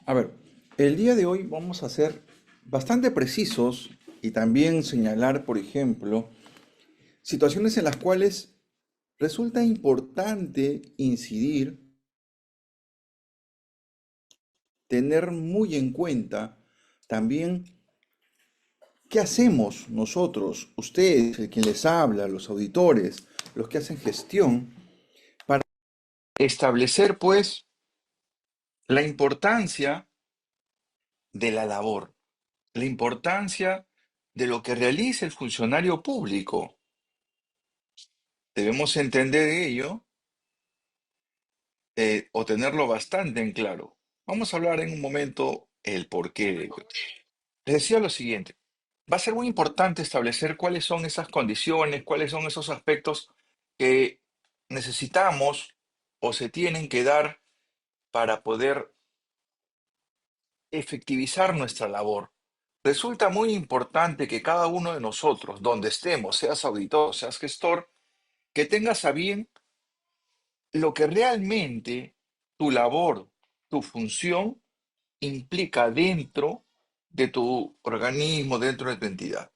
A ver, el día de hoy vamos a ser bastante precisos y también señalar, por ejemplo, situaciones en las cuales resulta importante incidir, tener muy en cuenta también qué hacemos nosotros, ustedes, el quien les habla, los auditores, los que hacen gestión, para establecer pues la importancia de la labor, la importancia de lo que realiza el funcionario público. Debemos entender ello o tenerlo bastante en claro. Vamos a hablar en un momento el porqué de ello. Les decía lo siguiente, va a ser muy importante establecer cuáles son esas condiciones, cuáles son esos aspectos que necesitamos o se tienen que dar para poder efectivizar nuestra labor. Resulta muy importante que cada uno de nosotros, donde estemos, seas auditor, seas gestor, que tengas a bien lo que realmente tu labor, tu función implica dentro de tu organismo, dentro de tu entidad.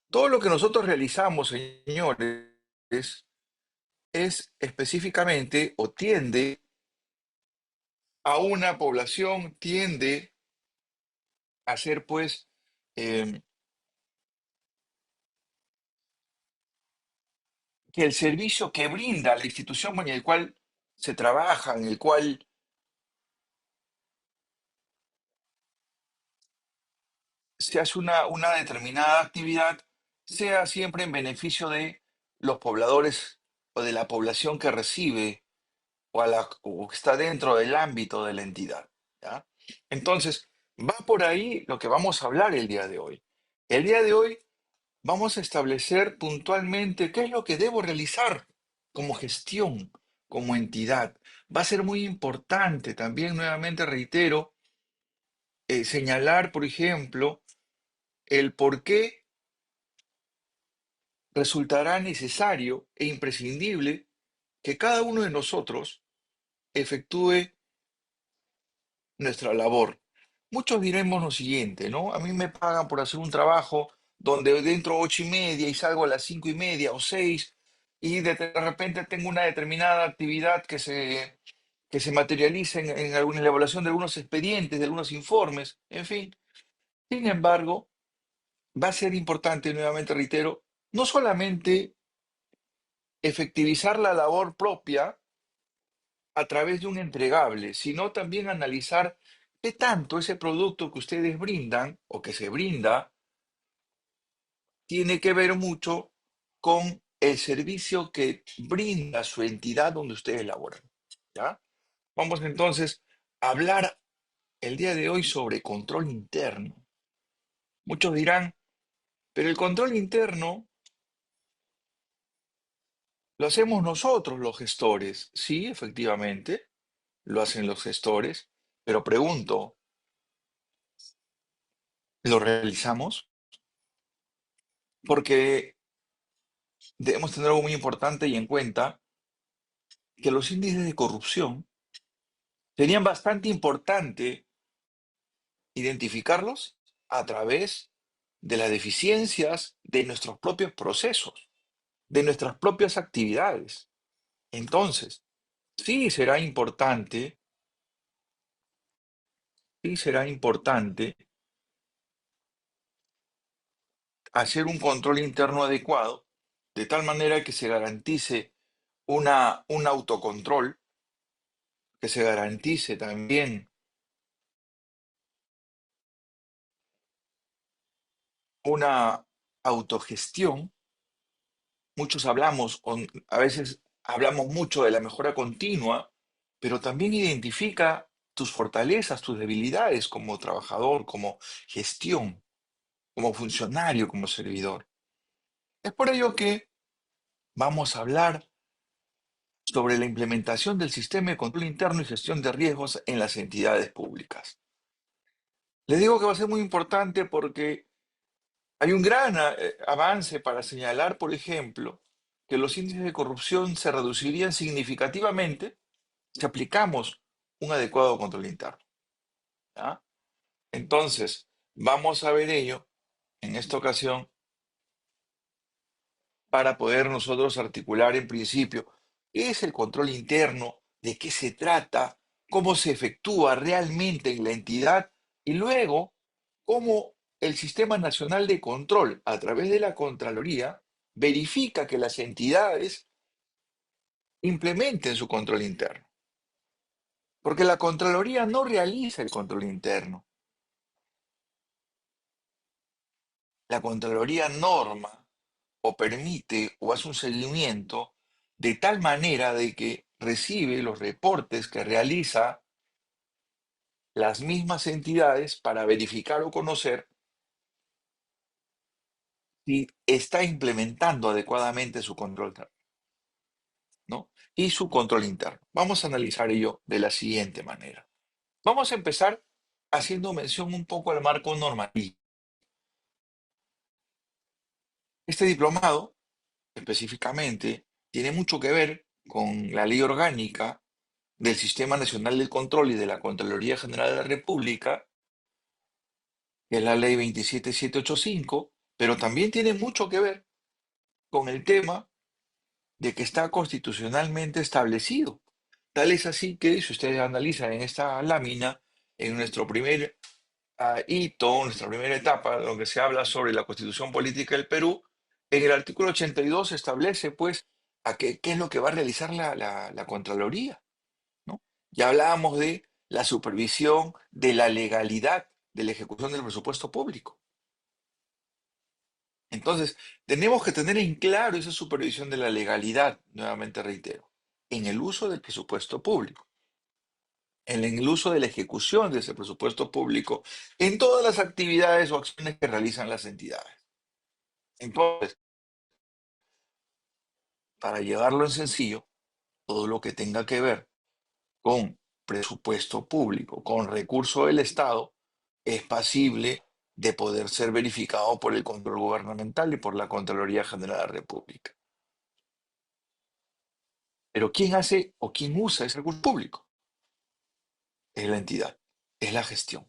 Todo lo que nosotros realizamos, señores, es específicamente o tiende a una población, tiende a ser pues em, que el servicio que brinda la institución en el cual se trabaja, en el cual se hace una determinada actividad, sea siempre en beneficio de los pobladores o de la población que recibe o que está dentro del ámbito de la entidad. ¿Ya? Entonces, va por ahí lo que vamos a hablar el día de hoy. El día de hoy vamos a establecer puntualmente qué es lo que debo realizar como gestión, como entidad. Va a ser muy importante también, nuevamente reitero, señalar, por ejemplo, el por qué resultará necesario e imprescindible que cada uno de nosotros efectúe nuestra labor. Muchos diremos lo siguiente, ¿no? A mí me pagan por hacer un trabajo donde dentro 8:30 y salgo a las 5:30 o 6 y de repente tengo una determinada actividad que se materializa en la elaboración de algunos expedientes, de algunos informes, en fin. Sin embargo, va a ser importante, nuevamente reitero, no solamente efectivizar la labor propia a través de un entregable, sino también analizar qué tanto ese producto que ustedes brindan o que se brinda tiene que ver mucho con el servicio que brinda su entidad donde ustedes laboran. ¿Ya? Vamos entonces a hablar el día de hoy sobre control interno. Muchos dirán, pero el control interno lo hacemos nosotros los gestores. Sí, efectivamente, lo hacen los gestores, pero pregunto, ¿lo realizamos? Porque debemos tener algo muy importante y en cuenta que los índices de corrupción serían bastante importante identificarlos a través de las deficiencias de nuestros propios procesos, de nuestras propias actividades. Entonces, sí será importante, sí será importante hacer un control interno adecuado, de tal manera que se garantice un autocontrol, que se garantice también una autogestión. Muchos hablamos, a veces hablamos mucho de la mejora continua, pero también identifica tus fortalezas, tus debilidades como trabajador, como gestión, como funcionario, como servidor. Es por ello que vamos a hablar sobre la implementación del sistema de control interno y gestión de riesgos en las entidades públicas. Les digo que va a ser muy importante porque hay un gran avance para señalar, por ejemplo, que los índices de corrupción se reducirían significativamente si aplicamos un adecuado control interno. ¿Ya? Entonces, vamos a ver ello en esta ocasión para poder nosotros articular en principio qué es el control interno, de qué se trata, cómo se efectúa realmente en la entidad y luego cómo el Sistema Nacional de Control, a través de la Contraloría, verifica que las entidades implementen su control interno. Porque la Contraloría no realiza el control interno. La Contraloría norma o permite o hace un seguimiento de tal manera de que recibe los reportes que realiza las mismas entidades para verificar o conocer si está implementando adecuadamente su control, ¿no? Y su control interno. Vamos a analizar ello de la siguiente manera. Vamos a empezar haciendo mención un poco al marco normativo. Este diplomado, específicamente, tiene mucho que ver con la ley orgánica del Sistema Nacional del Control y de la Contraloría General de la República, que es la ley 27785, pero también tiene mucho que ver con el tema de que está constitucionalmente establecido. Tal es así que, si ustedes analizan en esta lámina, en nuestro primer hito, nuestra primera etapa, donde se habla sobre la Constitución Política del Perú, en el artículo 82 se establece, pues, qué es lo que va a realizar la Contraloría, ¿no? Ya hablábamos de la supervisión de la legalidad de la ejecución del presupuesto público. Entonces, tenemos que tener en claro esa supervisión de la legalidad, nuevamente reitero, en el uso del presupuesto público, en el uso de la ejecución de ese presupuesto público, en todas las actividades o acciones que realizan las entidades. Entonces, para llevarlo en sencillo, todo lo que tenga que ver con presupuesto público, con recurso del Estado, es pasible de poder ser verificado por el control gubernamental y por la Contraloría General de la República. Pero ¿quién hace o quién usa ese recurso público? Es la entidad, es la gestión,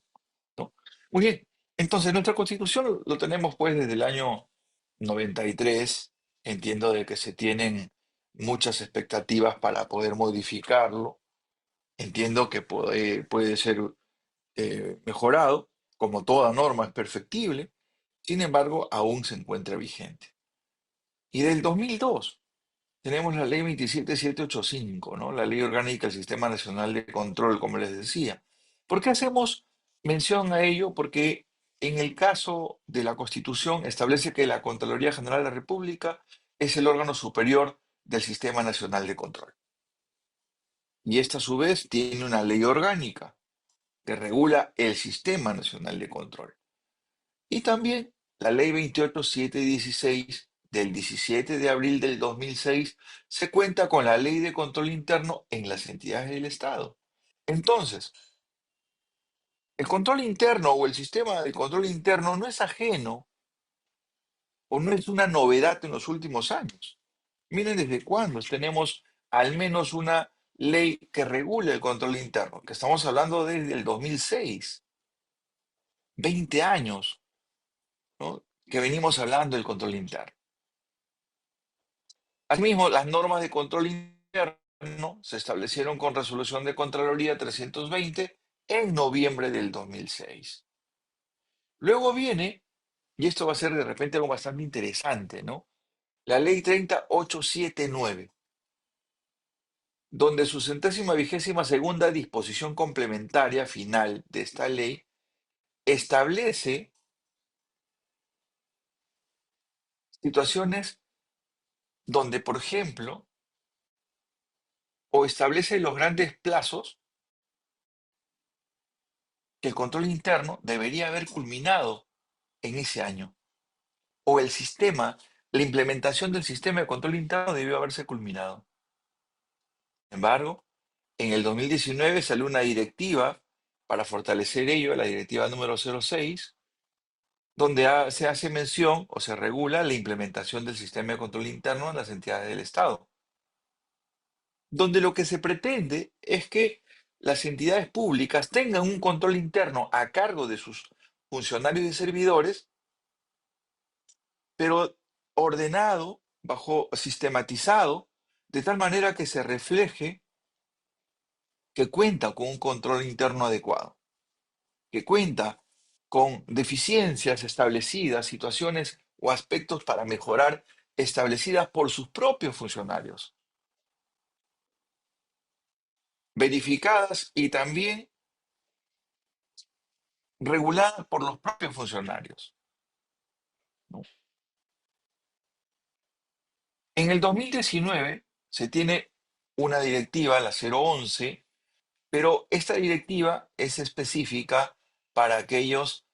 ¿no? Muy bien, entonces nuestra constitución lo tenemos pues desde el año 93. Entiendo de que se tienen muchas expectativas para poder modificarlo, entiendo que puede ser mejorado, como toda norma es perfectible, sin embargo aún se encuentra vigente. Y del 2002 tenemos la ley 27785, ¿no? La ley orgánica del Sistema Nacional de Control, como les decía. ¿Por qué hacemos mención a ello? Porque en el caso de la Constitución establece que la Contraloría General de la República es el órgano superior del Sistema Nacional de Control. Y esta a su vez tiene una ley orgánica que regula el Sistema Nacional de Control. Y también la ley 28716 del 17 de abril del 2006 se cuenta con la ley de control interno en las entidades del Estado. Entonces, el control interno o el sistema de control interno no es ajeno o no es una novedad en los últimos años. Miren desde cuándo tenemos al menos una ley que regule el control interno, que estamos hablando desde el 2006, 20 años, ¿no? Que venimos hablando del control interno. Asimismo, las normas de control interno se establecieron con resolución de Contraloría 320 en noviembre del 2006. Luego viene, y esto va a ser de repente algo bastante interesante, ¿no? La ley 30879, donde su 122ª disposición complementaria final de esta ley establece situaciones donde, por ejemplo, o establece los grandes plazos que el control interno debería haber culminado en ese año. O el sistema, la implementación del sistema de control interno debió haberse culminado. Sin embargo, en el 2019 salió una directiva para fortalecer ello, la directiva número 06, donde se hace mención o se regula la implementación del sistema de control interno en las entidades del Estado, donde lo que se pretende es que las entidades públicas tengan un control interno a cargo de sus funcionarios y servidores, pero ordenado, sistematizado, de tal manera que se refleje que cuenta con un control interno adecuado, que cuenta con deficiencias establecidas, situaciones o aspectos para mejorar establecidas por sus propios funcionarios, verificadas y también reguladas por los propios funcionarios, ¿no? En el 2019 se tiene una directiva, la 011, pero esta directiva es específica para aquellos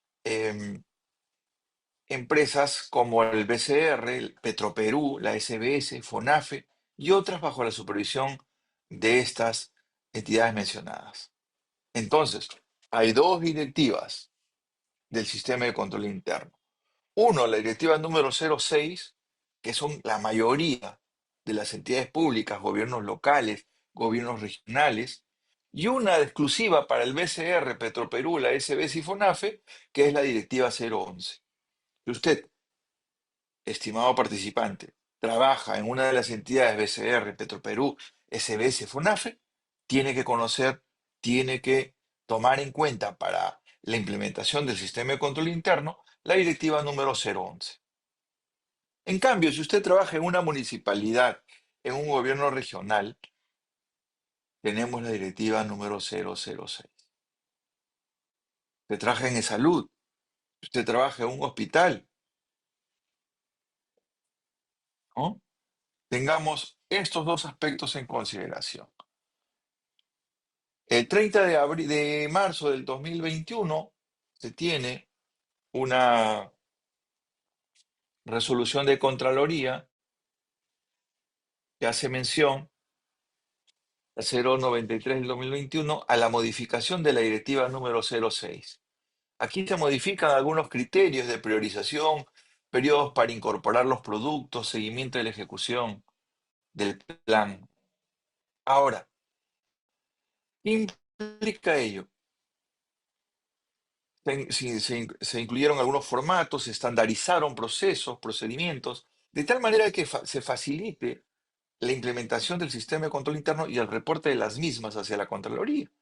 empresas como el BCR, el Petroperú, la SBS, FONAFE y otras bajo la supervisión de estas entidades mencionadas. Entonces, hay dos directivas del sistema de control interno. Uno, la directiva número 06, que son la mayoría de las entidades públicas, gobiernos locales, gobiernos regionales, y una exclusiva para el BCR, Petroperú, la SBS y FONAFE, que es la directiva 011. Si usted, estimado participante, trabaja en una de las entidades BCR, Petroperú, SBS, FONAFE, tiene que conocer, tiene que tomar en cuenta para la implementación del sistema de control interno la directiva número 011. En cambio, si usted trabaja en una municipalidad, en un gobierno regional, tenemos la directiva número 006. Usted trabaja en salud, usted trabaja en un hospital, ¿no? Tengamos estos dos aspectos en consideración. El 30 de marzo del 2021 se tiene una resolución de Contraloría que hace mención, la 093 del 2021, a la modificación de la directiva número 06. Aquí se modifican algunos criterios de priorización, periodos para incorporar los productos, seguimiento de la ejecución del plan. Ahora, ¿qué implica ello? Se incluyeron algunos formatos, se estandarizaron procesos, procedimientos, de tal manera que se facilite la implementación del sistema de control interno y el reporte de las mismas hacia la Contraloría,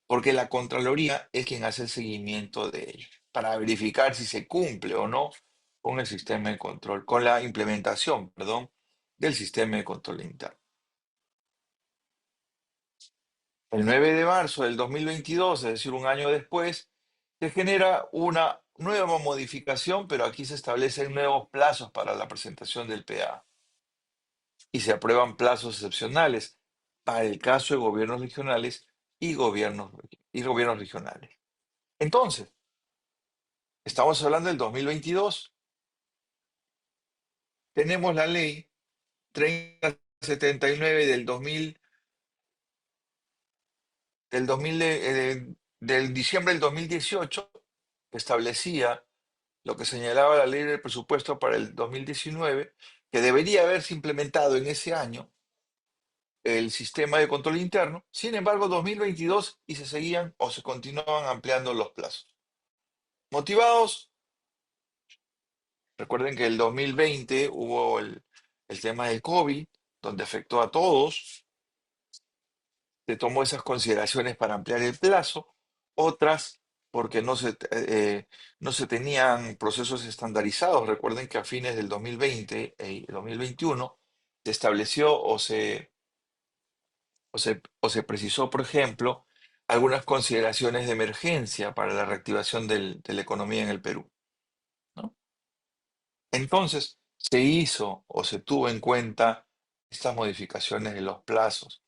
porque la Contraloría es quien hace el seguimiento de ello, para verificar si se cumple o no con el sistema de control, con la implementación, perdón, del sistema de control interno. El 9 de marzo del 2022, es decir, un año después, se genera una nueva modificación, pero aquí se establecen nuevos plazos para la presentación del PA y se aprueban plazos excepcionales para el caso de gobiernos regionales y gobiernos regionales. Entonces, estamos hablando del 2022. Tenemos la ley 3079 del diciembre del 2018, que establecía lo que señalaba la ley del presupuesto para el 2019, que debería haberse implementado en ese año el sistema de control interno. Sin embargo, 2022 y se seguían o se continuaban ampliando los plazos. Motivados, recuerden que el 2020 hubo el tema del COVID, donde afectó a todos, se tomó esas consideraciones para ampliar el plazo, otras porque no se tenían procesos estandarizados. Recuerden que a fines del 2020 y 2021 se estableció o se precisó, por ejemplo, algunas consideraciones de emergencia para la reactivación de la economía en el Perú, ¿no? Entonces, se hizo o se tuvo en cuenta estas modificaciones de los plazos.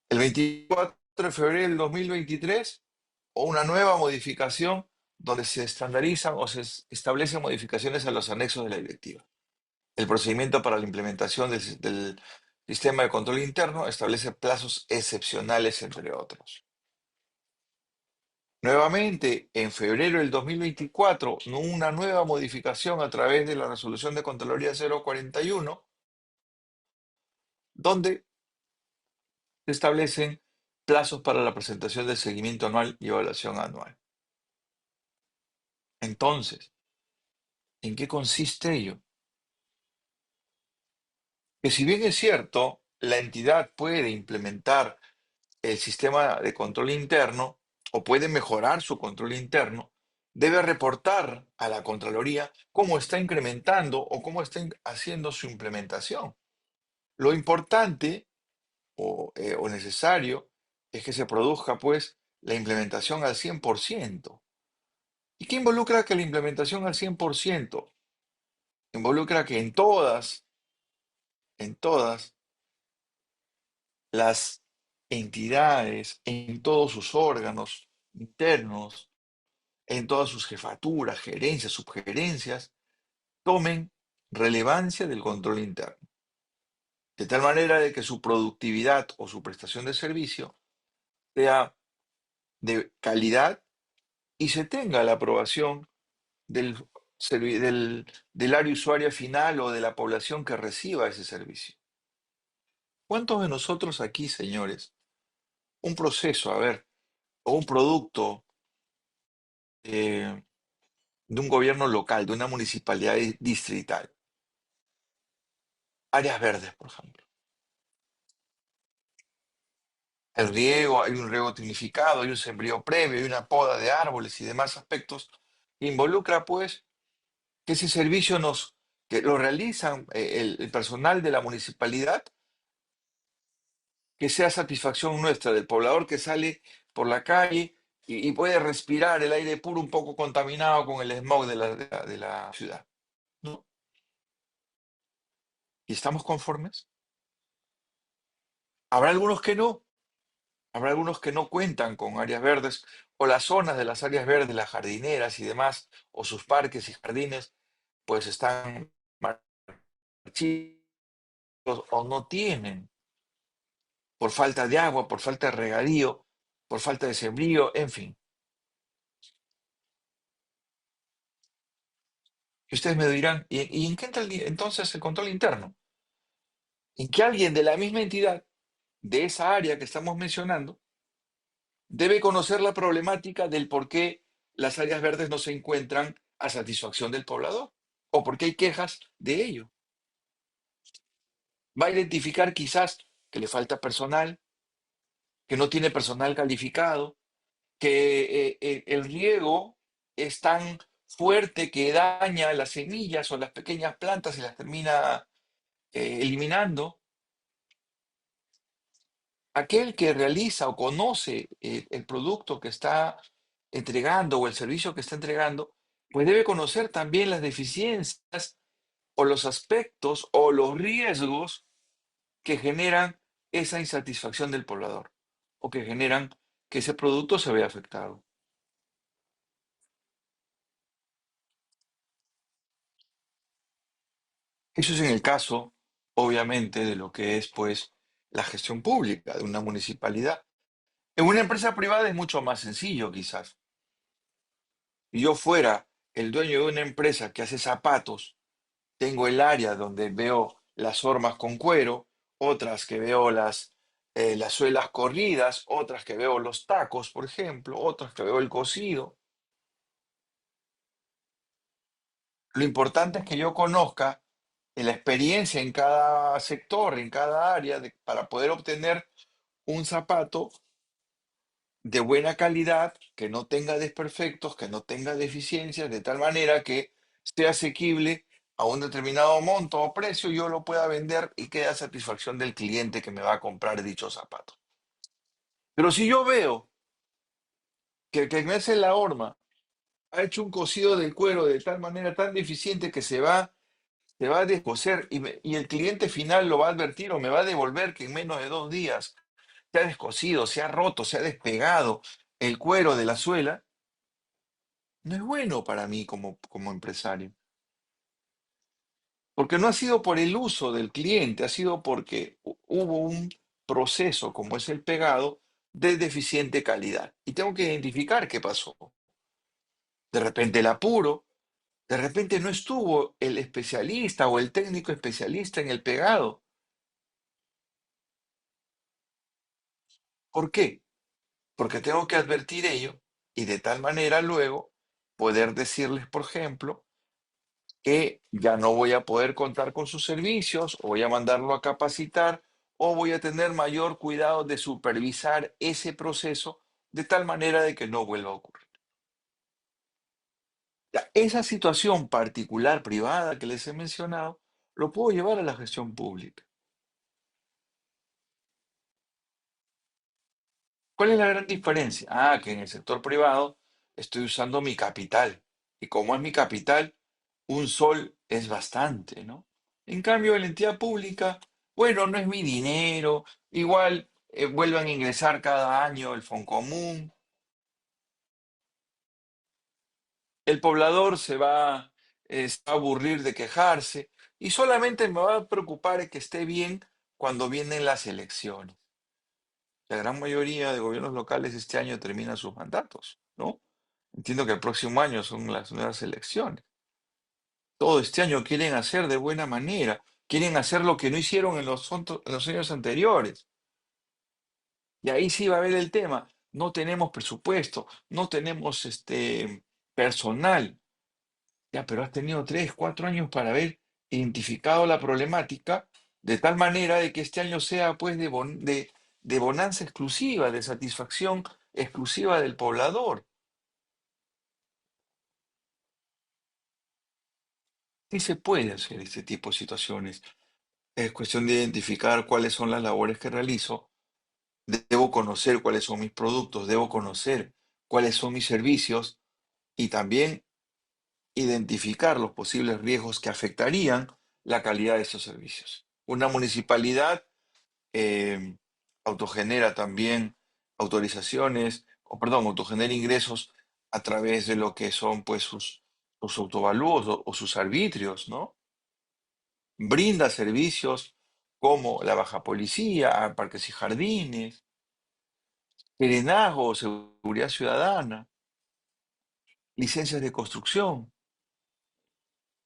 El 24 de febrero del 2023, o una nueva modificación donde se estandarizan o se establecen modificaciones a los anexos de la directiva. El procedimiento para la implementación del sistema de control interno establece plazos excepcionales, entre otros. Nuevamente, en febrero del 2024, una nueva modificación a través de la resolución de Contraloría 041, donde se establecen plazos para la presentación del seguimiento anual y evaluación anual. Entonces, ¿en qué consiste ello? Que si bien es cierto, la entidad puede implementar el sistema de control interno o puede mejorar su control interno, debe reportar a la Contraloría cómo está incrementando o cómo está haciendo su implementación. Lo importante o necesario es que se produzca pues la implementación al 100%. ¿Y qué involucra que la implementación al 100%? Involucra que en todas las entidades, en todos sus órganos internos, en todas sus jefaturas, gerencias, subgerencias, tomen relevancia del control interno, de tal manera de que su productividad o su prestación de servicio sea de calidad y se tenga la aprobación del, del área usuaria final o de la población que reciba ese servicio. ¿Cuántos de nosotros aquí, señores, un proceso, a ver, o un producto eh, de un gobierno local, de una municipalidad distrital, áreas verdes, por ejemplo? El riego, hay un riego tecnificado, hay un sembrío previo, hay una poda de árboles y demás aspectos que involucra, pues, que ese servicio que lo realizan el personal de la municipalidad, que sea satisfacción nuestra, del poblador que sale por la calle y puede respirar el aire puro un poco contaminado con el smog de la ciudad, ¿no? ¿Y estamos conformes? Habrá algunos que no, habrá algunos que no cuentan con áreas verdes o las zonas de las áreas verdes, las jardineras y demás, o sus parques y jardines, pues están marchitos o no tienen, por falta de agua, por falta de regadío, por falta de sembrío, en fin. Y ustedes me dirán, ¿y en qué entra entonces el control interno? En que alguien de la misma entidad, de esa área que estamos mencionando, debe conocer la problemática del por qué las áreas verdes no se encuentran a satisfacción del poblador o por qué hay quejas de ello. Va a identificar quizás que le falta personal, que no tiene personal calificado, que el riego es tan fuerte que daña las semillas o las pequeñas plantas y las termina eliminando. Aquel que realiza o conoce el producto que está entregando o el servicio que está entregando, pues debe conocer también las deficiencias o los aspectos o los riesgos que generan esa insatisfacción del poblador o que generan que ese producto se vea afectado. Eso es en el caso, obviamente, de lo que es pues la gestión pública de una municipalidad. En una empresa privada es mucho más sencillo, quizás. Si yo fuera el dueño de una empresa que hace zapatos, tengo el área donde veo las hormas con cuero, otras que veo las suelas corridas, otras que veo los tacos, por ejemplo, otras que veo el cosido. Lo importante es que yo conozca la experiencia en cada sector, en cada área, para poder obtener un zapato de buena calidad, que no tenga desperfectos, que no tenga deficiencias, de tal manera que sea asequible a un determinado monto o precio, yo lo pueda vender y quede a satisfacción del cliente que me va a comprar dicho zapato. Pero si yo veo que el que me hace la horma ha hecho un cosido del cuero de tal manera tan deficiente que se va a descoser y el cliente final lo va a advertir o me va a devolver que en menos de 2 días se ha descosido, se ha roto, se ha despegado el cuero de la suela, no es bueno para mí como empresario. Porque no ha sido por el uso del cliente, ha sido porque hubo un proceso, como es el pegado, de deficiente calidad. Y tengo que identificar qué pasó. De repente el apuro, de repente no estuvo el especialista o el técnico especialista en el pegado. ¿Por qué? Porque tengo que advertir ello y de tal manera luego poder decirles, por ejemplo, que ya no voy a poder contar con sus servicios, o voy a mandarlo a capacitar, o voy a tener mayor cuidado de supervisar ese proceso de tal manera de que no vuelva a ocurrir. Ya, esa situación particular privada que les he mencionado, lo puedo llevar a la gestión pública. ¿Cuál es la gran diferencia? Ah, que en el sector privado estoy usando mi capital. Y como es mi capital, un sol es bastante, ¿no? En cambio, en la entidad pública, bueno, no es mi dinero, igual vuelvan a ingresar cada año el Foncomún, el poblador se va a aburrir de quejarse y solamente me va a preocupar que esté bien cuando vienen las elecciones. La gran mayoría de gobiernos locales este año terminan sus mandatos, ¿no? Entiendo que el próximo año son las nuevas elecciones. Todo este año quieren hacer de buena manera, quieren hacer lo que no hicieron en los años anteriores. Y ahí sí va a haber el tema. No tenemos presupuesto, no tenemos personal. Ya, pero has tenido 3, 4 años para haber identificado la problemática de tal manera de que este año sea pues de bonanza exclusiva, de satisfacción exclusiva del poblador. Sí se puede hacer este tipo de situaciones. Es cuestión de identificar cuáles son las labores que realizo. Debo conocer cuáles son mis productos, debo conocer cuáles son mis servicios y también identificar los posibles riesgos que afectarían la calidad de esos servicios. Una municipalidad eh, autogenera también autorizaciones, o perdón, autogenera ingresos a través de lo que son pues sus autovalúos o sus arbitrios, ¿no? Brinda servicios como la baja policía, parques y jardines, serenazgo, seguridad ciudadana, licencias de construcción,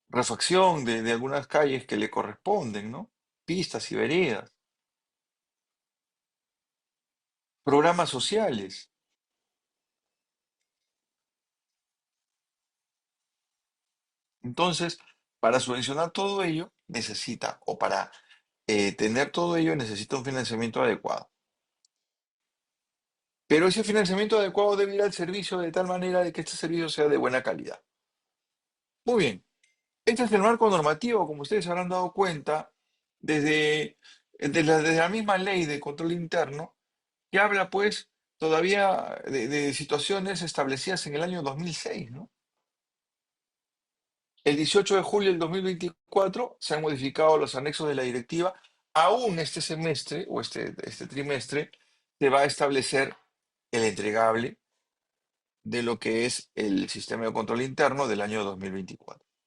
refacción de algunas calles que le corresponden, ¿no? Pistas y veredas, programas sociales. Entonces, para subvencionar todo ello, necesita, o para tener todo ello, necesita un financiamiento adecuado. Pero ese financiamiento adecuado debe ir al servicio de tal manera de que este servicio sea de buena calidad. Muy bien, este es el marco normativo, como ustedes habrán dado cuenta, desde la misma ley de control interno, que habla pues todavía de situaciones establecidas en el año 2006, ¿no? El 18 de julio del 2024 se han modificado los anexos de la directiva. Aún este semestre o este trimestre se va a establecer el entregable de lo que es el sistema de control interno del año 2024.